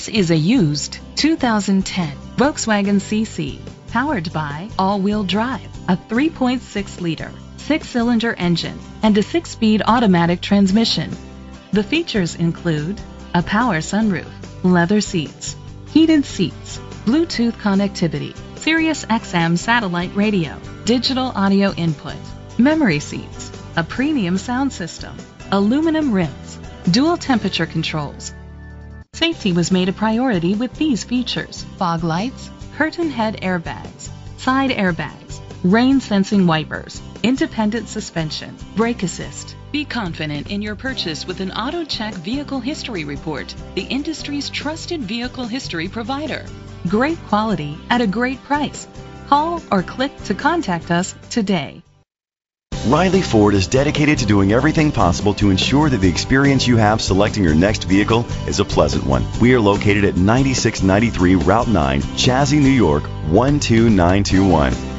This is a used 2010 Volkswagen CC, powered by all-wheel drive, a 3.6-liter, 6-cylinder engine, and a 6-speed automatic transmission. The features include a power sunroof, leather seats, heated seats, Bluetooth connectivity, Sirius XM satellite radio, digital audio input, memory seats, a premium sound system, aluminum rims, dual temperature controls. Safety was made a priority with these features: fog lights, curtain head airbags, side airbags, rain sensing wipers, independent suspension, brake assist. Be confident in your purchase with an AutoCheck Vehicle History Report, the industry's trusted vehicle history provider. Great quality at a great price. Call or click to contact us today. Riley Ford is dedicated to doing everything possible to ensure that the experience you have selecting your next vehicle is a pleasant one. We are located at 9693 Route 9, Chazy, New York, 12921.